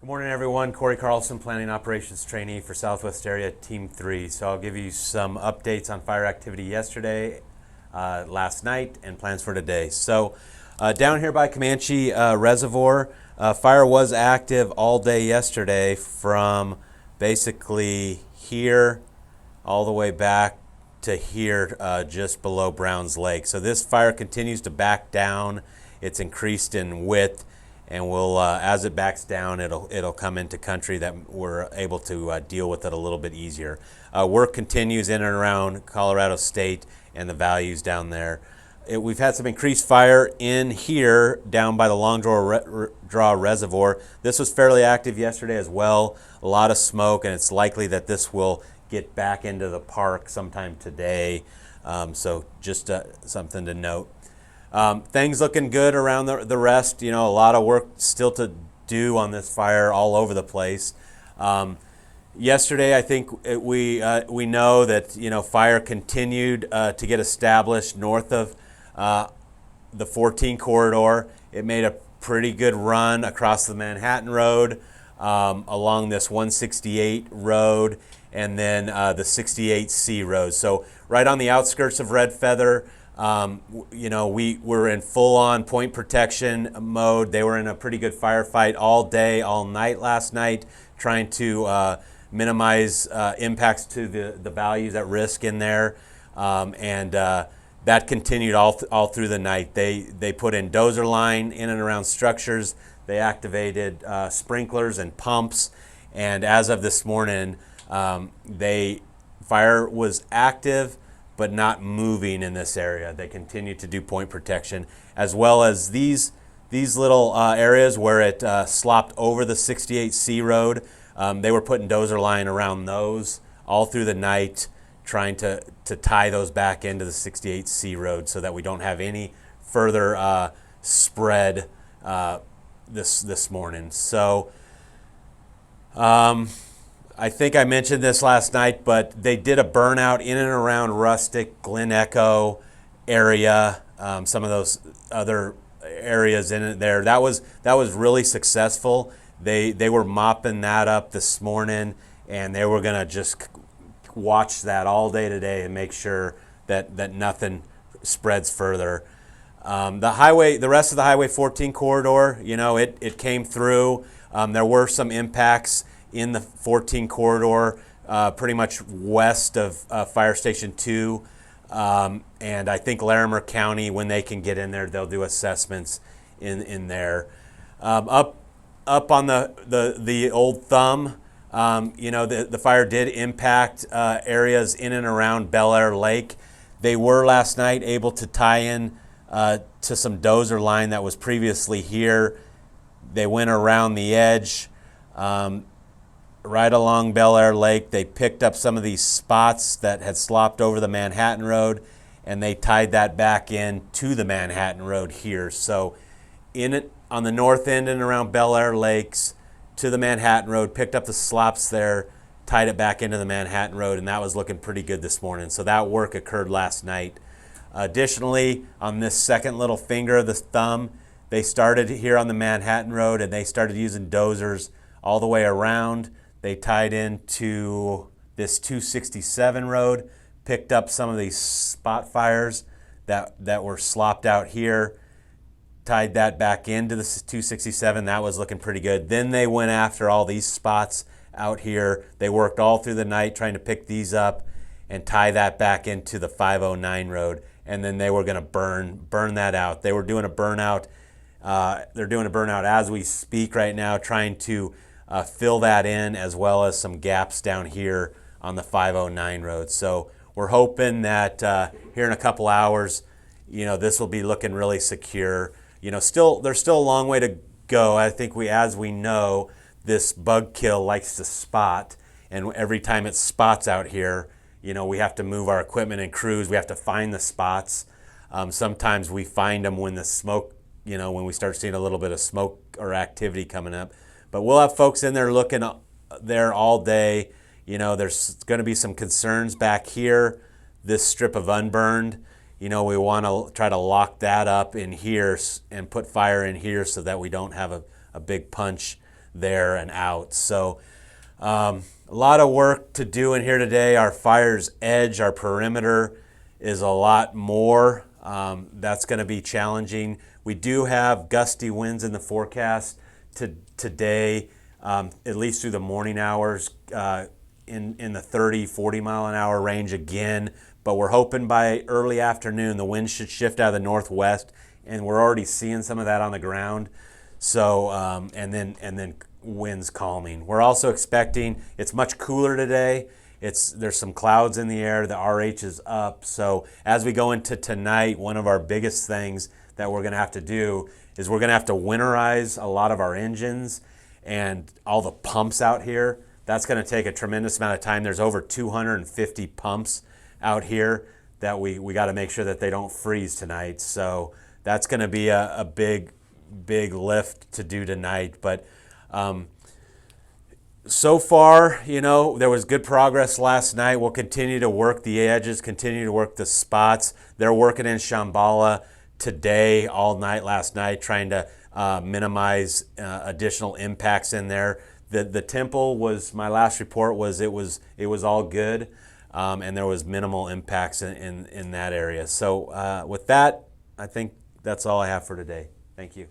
Good morning, everyone. Cory, Carlson, Planning Operations Trainee for Southwest Area Team 3. So I'll give you some updates on fire activity yesterday, last night, and plans for today. So down here by Comanche Reservoir, fire was active all day yesterday from basically here all the way back to here just below Browns Lake. So this fire continues to back down. It's increased in width, and will as it backs down, it'll come into country that we're able to deal with it a little bit easier. Work continues in and around Colorado State and the values down there. We've had some increased fire in here down by the Long Draw Reservoir. This was fairly active yesterday as well. A lot of smoke, and it's likely that this will get back into the park sometime today. So just something to note. Things looking good around the rest. You know, a lot of work still to do on this fire all over the place. Yesterday, I think we know that fire continued to get established north of the 14 corridor. It made a pretty good run across the Manhattan Road, along this 168 road, and then the 68C road. So right on the outskirts of Red Feather. We were in full-on point protection mode. They were in a pretty good firefight all day, all night last night, trying to minimize impacts to the values at risk in there, and that continued all through the night. They put in dozer line in and around structures. They activated sprinklers and pumps, and as of this morning, fire was active but not moving in this area. They continue to do point protection, as well as these little areas where it slopped over the 68C road. They were putting dozer line around those all through the night, trying to tie those back into the 68C road so that we don't have any further spread this morning. So I think I mentioned this last night, but they did a burnout in and around Rustic, Glen Echo area, some of those other areas in there. That was really successful. They were mopping that up this morning, and they were going to just watch that all day today and make sure that nothing spreads further. The rest of the Highway 14 corridor, it came through. There were some impacts in the 14 corridor, pretty much west of Fire Station 2. And I think Larimer County, when they can get in there, they'll do assessments in there. Up on the Old Thumb, the fire did impact areas in and around Bel Air Lake. They were last night able to tie in to some dozer line that was previously here. They went around the edge. Right along Bel Air Lake, they picked up some of these spots that had slopped over the Manhattan Road, and they tied that back in to the Manhattan Road here. So on the north end and around Bel Air Lakes to the Manhattan Road, picked up the slops there, tied it back into the Manhattan Road, and that was looking pretty good this morning. So that work occurred last night. Additionally, on this second little finger of the thumb, they started here on the Manhattan Road, and they started using dozers all the way around. They tied into this 267 road, picked up some of these spot fires that were slopped out here, tied that back into the 267. That was looking pretty good. Then they went after all these spots out here. They worked all through the night trying to pick these up and tie that back into the 509 road. And then they were going to burn that out. They were doing a burnout. They're doing a burnout as we speak right now, trying to fill that in, as well as some gaps down here on the 509 road. So we're hoping that here in a couple hours, this will be looking really secure. There's still a long way to go. I think as we know, this bug kill likes to spot, and every time it spots out here, we have to move our equipment and crews. We have to find the spots. Sometimes we find them when the smoke, when we start seeing a little bit of smoke or activity coming up. But we'll have folks in there looking there all day. There's going to be some concerns back here, this strip of unburned. We want to try to lock that up in here and put fire in here so that we don't have a big punch there and out. So a lot of work to do in here today. Our fire's edge, our perimeter is a lot more. That's going to be challenging. We do have gusty winds in the forecast today, at least through the morning hours, in the 30, 40 mile an hour range again. But we're hoping by early afternoon the wind should shift out of the northwest, and we're already seeing some of that on the ground. So and then winds calming. We're also expecting it's much cooler today. There's some clouds in the air. The RH is up. So as we go into tonight, one of our biggest things that we're going to have to do is we're going to have to winterize a lot of our engines and all the pumps out here. That's going to take a tremendous amount of time. There's over 250 pumps out here that we got to make sure that they don't freeze tonight. So that's going to be a big lift to do tonight. But so far, there was good progress last night. We'll continue to work the edges, continue to work the spots. They're working in Shambhala today, all night last night, trying to minimize additional impacts in there. The temple was, my last report was it was all good, and there was minimal impacts in that area. So with that, I think that's all I have for today. Thank you.